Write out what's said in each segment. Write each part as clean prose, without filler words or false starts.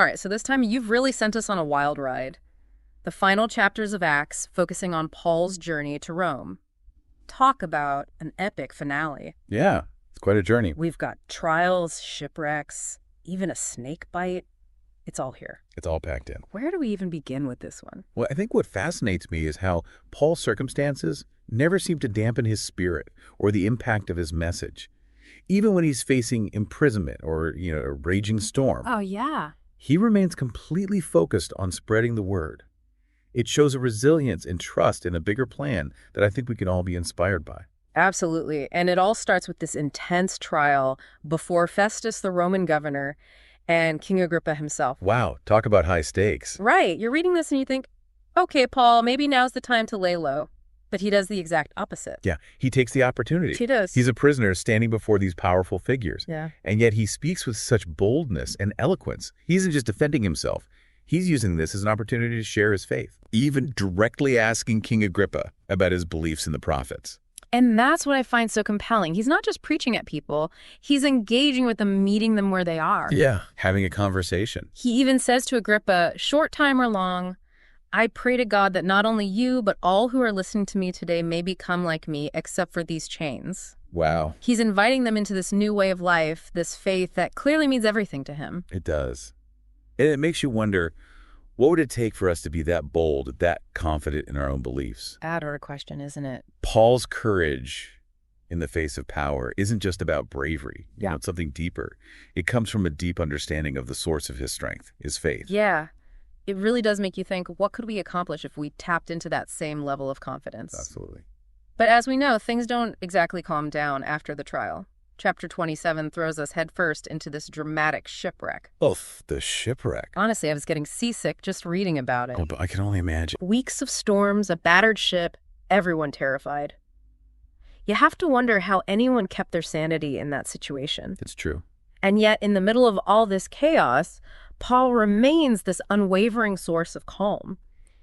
All right, so this time you've really sent us on a wild ride. The final chapters of Acts focusing on Paul's journey to Rome. Talk about an epic finale. Yeah, it's quite a journey. We've got trials, shipwrecks, even a snake bite. It's all here. It's all packed in. Where do we even begin with this one? Well, I think what fascinates me is how Paul's circumstances never seem to dampen his spirit or the impact of his message. Even when he's facing imprisonment or, a raging storm, Oh, yeah. he remains completely focused on spreading the word. It shows a resilience and trust in a bigger plan that I think we can all be inspired by. Absolutely. And it all starts with this intense trial before Festus, the Roman governor, and King Agrippa himself. Wow, talk about high stakes. Right. You're reading this and you think, okay, Paul, maybe now's the time to lay low. But he does the exact opposite. Yeah, he takes the opportunity. He does. He's a prisoner standing before these powerful figures. Yeah. And yet he speaks with such boldness and eloquence. He isn't just defending himself. He's using this as an opportunity to share his faith, even directly asking King Agrippa about his beliefs in the prophets. And that's what I find so compelling. He's not just preaching at people. He's engaging with them, meeting them where they are. Yeah, having a conversation. He even says to Agrippa, short time or long, I pray to God that not only you, but all who are listening to me today may become like me, except for these chains. Wow. He's inviting them into this new way of life, this faith that clearly means everything to him. It does. And it makes you wonder, what would it take for us to be that bold, that confident in our own beliefs? That or a question, isn't it? Paul's courage in the face of power isn't just about bravery. It's something deeper. It comes from a deep understanding of the source of his strength, his faith. Yeah. It really does make you think, what could we accomplish if we tapped into that same level of confidence? Absolutely. But as we know, things don't exactly calm down after the trial. Chapter 27 throws us headfirst into this dramatic shipwreck. Oof, the shipwreck. Honestly, I was getting seasick just reading about it. Oh, but I can only imagine. Weeks of storms, a battered ship, everyone terrified. You have to wonder how anyone kept their sanity in that situation. It's true. And yet, in the middle of all this chaos, Paul remains this unwavering source of calm.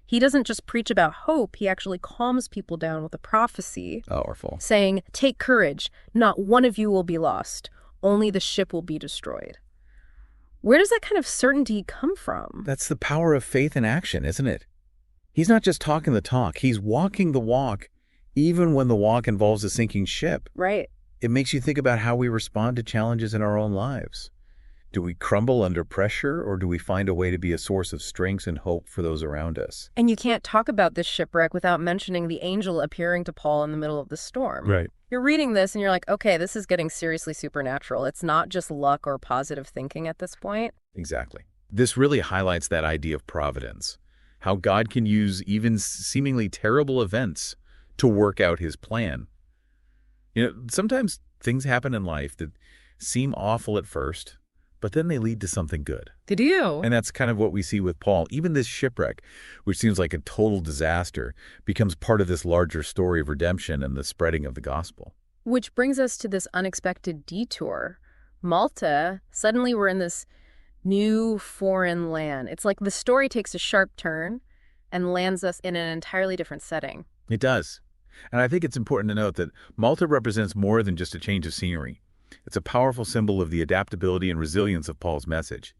He doesn't just preach about hope, he actually calms people down with a prophecy. Powerful. Saying, take courage, not one of you will be lost, only the ship will be destroyed. Where does that kind of certainty come from? That's the power of faith in action, isn't it? He's not just talking the talk, he's walking the walk, even when the walk involves a sinking ship. Right. It makes you think about how we respond to challenges in our own lives. Do we crumble under pressure, or do we find a way to be a source of strength and hope for those around us? And you can't talk about this shipwreck without mentioning the angel appearing to Paul in the middle of the storm. Right. You're reading this and you're like, okay, this is getting seriously supernatural. It's not just luck or positive thinking at this point. Exactly. This really highlights that idea of providence, how God can use even seemingly terrible events to work out his plan. Sometimes things happen in life that seem awful at first, but then they lead to something good. They do. And that's kind of what we see with Paul. Even this shipwreck, which seems like a total disaster, becomes part of this larger story of redemption and the spreading of the gospel. Which brings us to this unexpected detour. Malta, suddenly we're in this new foreign land. It's like the story takes a sharp turn and lands us in an entirely different setting. It does. And I think it's important to note that Malta represents more than just a change of scenery. It's a powerful symbol of the adaptability and resilience of Paul's message.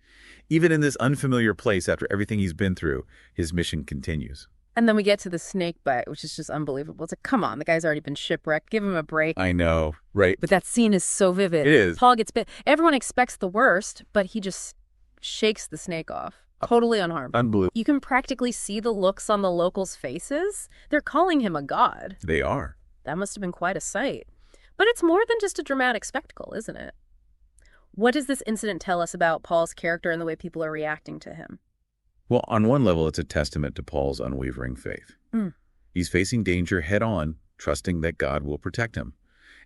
Even in this unfamiliar place, after everything he's been through, his mission continues. And then we get to the snake bite, which is just unbelievable. It's like, come on, the guy's already been shipwrecked. Give him a break. I know, right? But that scene is so vivid. It is. Paul gets bit. Everyone expects the worst, but he just shakes the snake off. Totally unharmed. Unbelievable. You can practically see the looks on the locals' faces. They're calling him a god. They are. That must have been quite a sight. But it's more than just a dramatic spectacle, isn't it? What does this incident tell us about Paul's character and the way people are reacting to him? Well, on one level, it's a testament to Paul's unwavering faith. He's facing danger head on, trusting that God will protect him.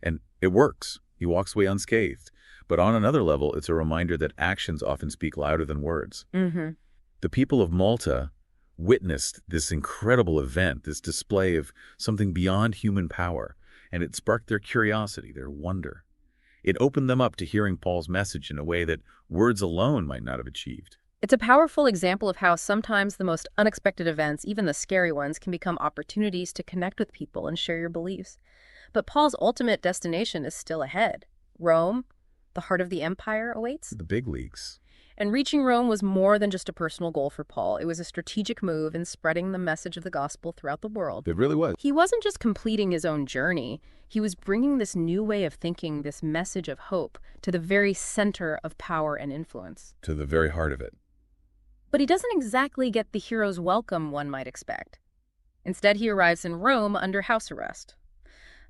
And it works. He walks away unscathed. But on another level, it's a reminder that actions often speak louder than words. The people of Malta witnessed this incredible event, this display of something beyond human power, and it sparked their curiosity, their wonder. It opened them up to hearing Paul's message in a way that words alone might not have achieved. It's a powerful example of how sometimes the most unexpected events, even the scary ones, can become opportunities to connect with people and share your beliefs. But Paul's ultimate destination is still ahead. Rome, the heart of the empire, awaits. The big leagues. And reaching Rome was more than just a personal goal for Paul. It was a strategic move in spreading the message of the gospel throughout the world. It really was. He wasn't just completing his own journey. He was bringing this new way of thinking, this message of hope, to the very center of power and influence. To the very heart of it. But he doesn't exactly get the hero's welcome one might expect. Instead, he arrives in Rome under house arrest.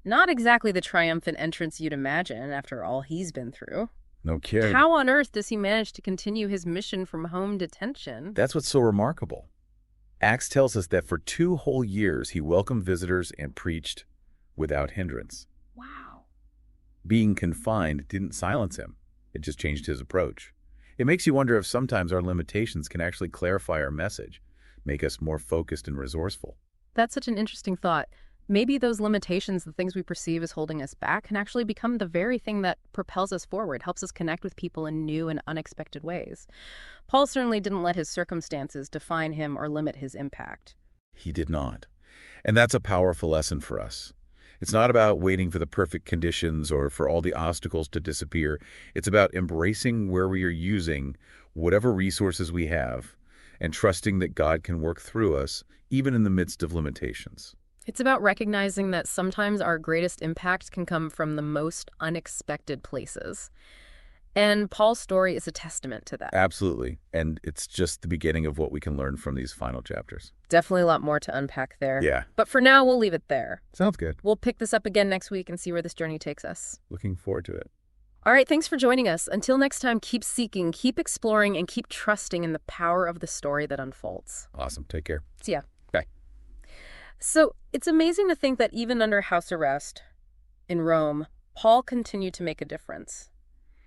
Not exactly the triumphant entrance you'd imagine after all he's been through. No kidding. How on earth does he manage to continue his mission from home detention? That's what's so remarkable. Acts tells us that for 2 whole years he welcomed visitors and preached without hindrance. Wow. Being confined didn't silence him. It just changed his approach. It makes you wonder if sometimes our limitations can actually clarify our message, make us more focused and resourceful. That's such an interesting thought. Maybe those limitations, the things we perceive as holding us back, can actually become the very thing that propels us forward, helps us connect with people in new and unexpected ways. Paul certainly didn't let his circumstances define him or limit his impact. He did not. And that's a powerful lesson for us. It's not about waiting for the perfect conditions or for all the obstacles to disappear. It's about embracing where we are using whatever resources we have and trusting that God can work through us, even in the midst of limitations. It's about recognizing that sometimes our greatest impact can come from the most unexpected places. And Paul's story is a testament to that. Absolutely. And it's just the beginning of what we can learn from these final chapters. Definitely a lot more to unpack there. Yeah. But for now, we'll leave it there. Sounds good. We'll pick this up again next week and see where this journey takes us. Looking forward to it. All right, thanks for joining us. Until next time, keep seeking, keep exploring, and keep trusting in the power of the story that unfolds. Awesome. Take care. See ya. Bye. So it's amazing to think that even under house arrest in Rome, Paul continued to make a difference.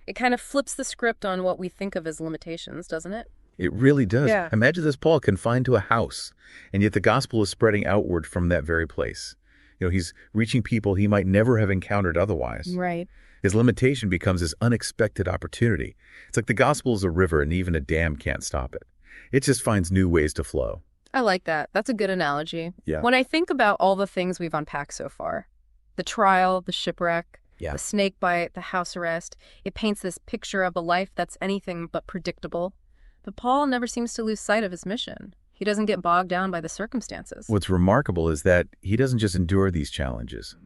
It kind of flips the script on what we think of as limitations, doesn't it? It really does. Yeah. Imagine this Paul confined to a house, and yet the gospel is spreading outward from that very place. He's reaching people he might never have encountered otherwise. Right. His limitation becomes this unexpected opportunity. It's like the gospel is a river and even a dam can't stop it. It just finds new ways to flow. I like that. That's a good analogy. Yeah. When I think about all the things we've unpacked so far, the trial, the shipwreck, the snake bite, the house arrest, it paints this picture of a life that's anything but predictable. But Paul never seems to lose sight of his mission. He doesn't get bogged down by the circumstances. What's remarkable is that he doesn't just endure these challenges.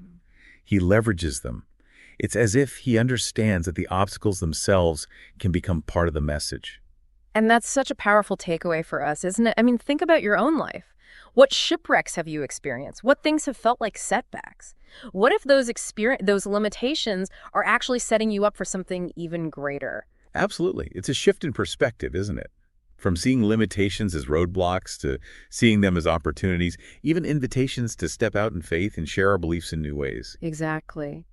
He leverages them. It's as if he understands that the obstacles themselves can become part of the message. And that's such a powerful takeaway for us, isn't it? I mean, think about your own life. What shipwrecks have you experienced? What things have felt like setbacks? What if those limitations are actually setting you up for something even greater? Absolutely. It's a shift in perspective, isn't it? From seeing limitations as roadblocks to seeing them as opportunities, even invitations to step out in faith and share our beliefs in new ways. Exactly.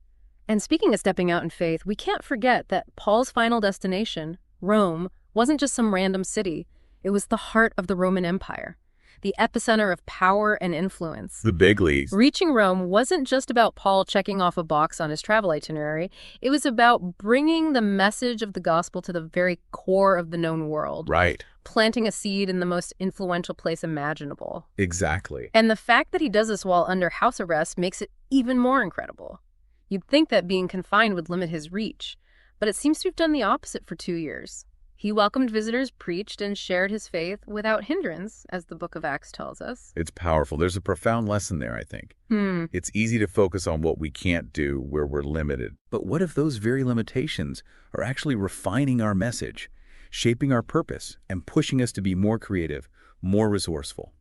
And speaking of stepping out in faith, we can't forget that Paul's final destination, Rome, wasn't just some random city. It was the heart of the Roman Empire, the epicenter of power and influence. The big leagues. Reaching Rome wasn't just about Paul checking off a box on his travel itinerary. It was about bringing the message of the gospel to the very core of the known world. Right. Planting a seed in the most influential place imaginable. Exactly. And the fact that he does this while under house arrest makes it even more incredible. You'd think that being confined would limit his reach, but it seems to have done the opposite for 2 years. He welcomed visitors, preached, and shared his faith without hindrance, as the book of Acts tells us. It's powerful. There's a profound lesson there, I think. It's easy to focus on what we can't do, where we're limited. But what if those very limitations are actually refining our message, shaping our purpose, and pushing us to be more creative, more resourceful?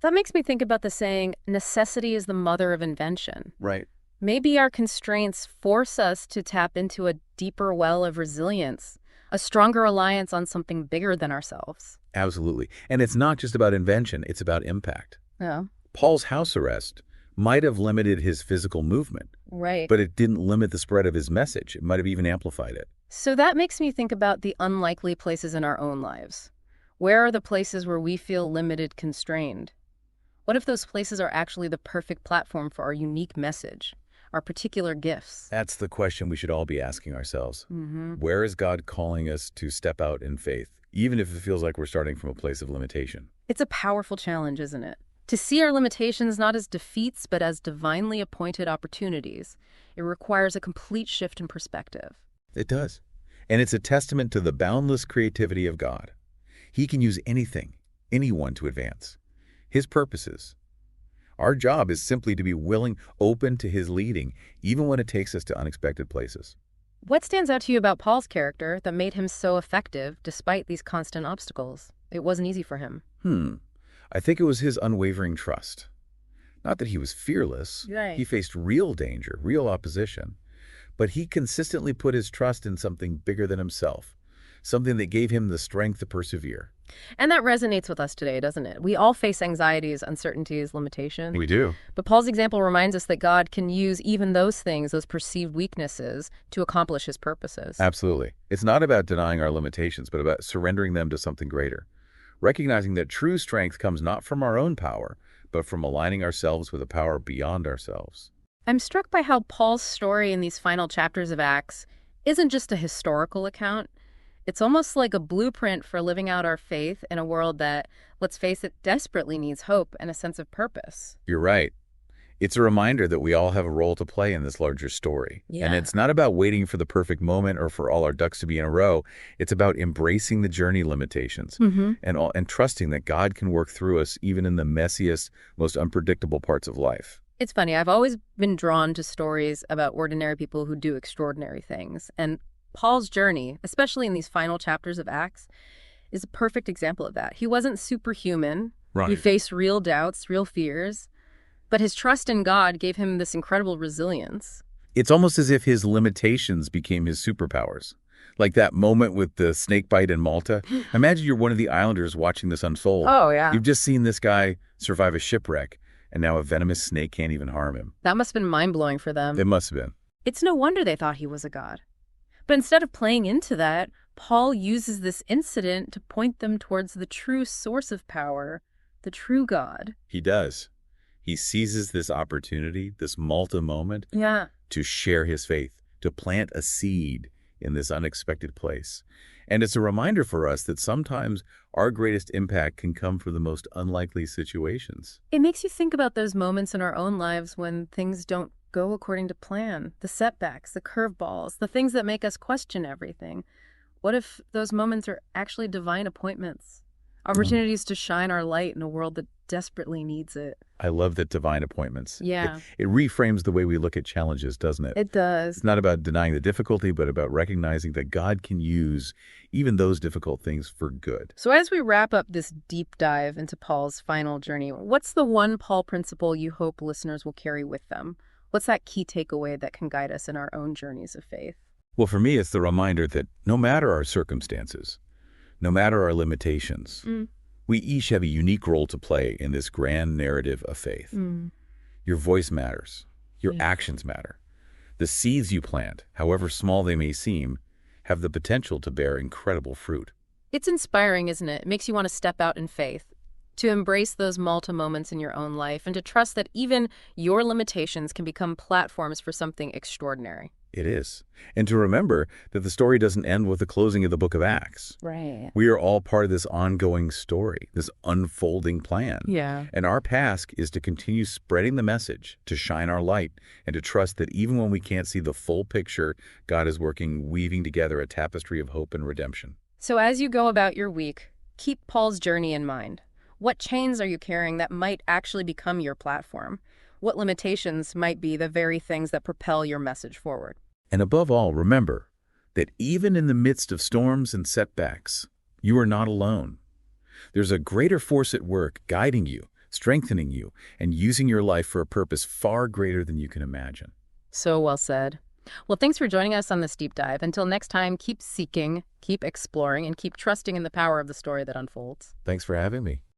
That makes me think about the saying, necessity is the mother of invention. Right. Maybe our constraints force us to tap into a deeper well of resilience, a stronger reliance on something bigger than ourselves. Absolutely. And it's not just about invention, it's about impact. Yeah. Paul's house arrest might have limited his physical movement, Right. but it didn't limit the spread of his message. It might have even amplified it. So that makes me think about the unlikely places in our own lives. Where are the places where we feel limited, constrained? What if those places are actually the perfect platform for our unique message, our particular gifts? That's the question we should all be asking ourselves. Where is God calling us to step out in faith, even if it feels like we're starting from a place of limitation? It's a powerful challenge, isn't it? To see our limitations not as defeats, but as divinely appointed opportunities. It requires a complete shift in perspective. It does. And it's a testament to the boundless creativity of God. He can use anything, anyone to advance His purposes. Our job is simply to be willing, open to His leading, even when it takes us to unexpected places. What stands out to you about Paul's character that made him so effective despite these constant obstacles? It wasn't easy for him. I think it was his unwavering trust. Not that he was fearless. Right. He faced real danger, real opposition. But he consistently put his trust in something bigger than himself, something that gave him the strength to persevere. And that resonates with us today, doesn't it? We all face anxieties, uncertainties, limitations. We do. But Paul's example reminds us that God can use even those things, those perceived weaknesses, to accomplish His purposes. Absolutely. It's not about denying our limitations, but about surrendering them to something greater. Recognizing that true strength comes not from our own power, but from aligning ourselves with a power beyond ourselves. I'm struck by how Paul's story in these final chapters of Acts isn't just a historical account. It's almost like a blueprint for living out our faith in a world that, let's face it, desperately needs hope and a sense of purpose. You're right. It's a reminder that we all have a role to play in this larger story. Yeah. And it's not about waiting for the perfect moment or for all our ducks to be in a row. It's about embracing the journey limitations and trusting that God can work through us even in the messiest, most unpredictable parts of life. It's funny, I've always been drawn to stories about ordinary people who do extraordinary things. And Paul's journey, especially in these final chapters of Acts, is a perfect example of that. He wasn't superhuman. Right. He faced real doubts, real fears. But his trust in God gave him this incredible resilience. It's almost as if his limitations became his superpowers. Like that moment with the snake bite in Malta. Imagine you're one of the islanders watching this unfold. Oh, yeah. You've just seen this guy survive a shipwreck, and now a venomous snake can't even harm him. That must have been mind-blowing for them. It must have been. It's no wonder they thought he was a god. But instead of playing into that, Paul uses this incident to point them towards the true source of power, the true God. He does. He seizes this opportunity, this Malta moment, to share his faith, to plant a seed in this unexpected place. And it's a reminder for us that sometimes our greatest impact can come from the most unlikely situations. It makes you think about those moments in our own lives when things don't go according to plan, the setbacks, the curveballs, the things that make us question everything. What if those moments are actually divine appointments? Opportunities to shine our light in a world that desperately needs it. I love that divine appointments. Yeah. It reframes the way we look at challenges, doesn't it? It does. It's not about denying the difficulty, but about recognizing that God can use even those difficult things for good. So as we wrap up this deep dive into Paul's final journey, what's the one Paul principle you hope listeners will carry with them? What's that key takeaway that can guide us in our own journeys of faith? Well, for me, it's the reminder that no matter our circumstances, no matter our limitations, we each have a unique role to play in this grand narrative of faith. Your voice matters. Your actions matter. The seeds you plant, however small they may seem, have the potential to bear incredible fruit. It's inspiring, isn't it? It makes you want to step out in faith, to embrace those Malta moments in your own life, and to trust that even your limitations can become platforms for something extraordinary. It is. And to remember that the story doesn't end with the closing of the book of Acts. Right. We are all part of this ongoing story, this unfolding plan. Yeah. And our task is to continue spreading the message, to shine our light, and to trust that even when we can't see the full picture, God is working, weaving together a tapestry of hope and redemption. So as you go about your week, keep Paul's journey in mind. What chains are you carrying that might actually become your platform? What limitations might be the very things that propel your message forward? And above all, remember that even in the midst of storms and setbacks, you are not alone. There's a greater force at work guiding you, strengthening you, and using your life for a purpose far greater than you can imagine. So well said. Well, thanks for joining us on this deep dive. Until next time, keep seeking, keep exploring, and keep trusting in the power of the story that unfolds. Thanks for having me.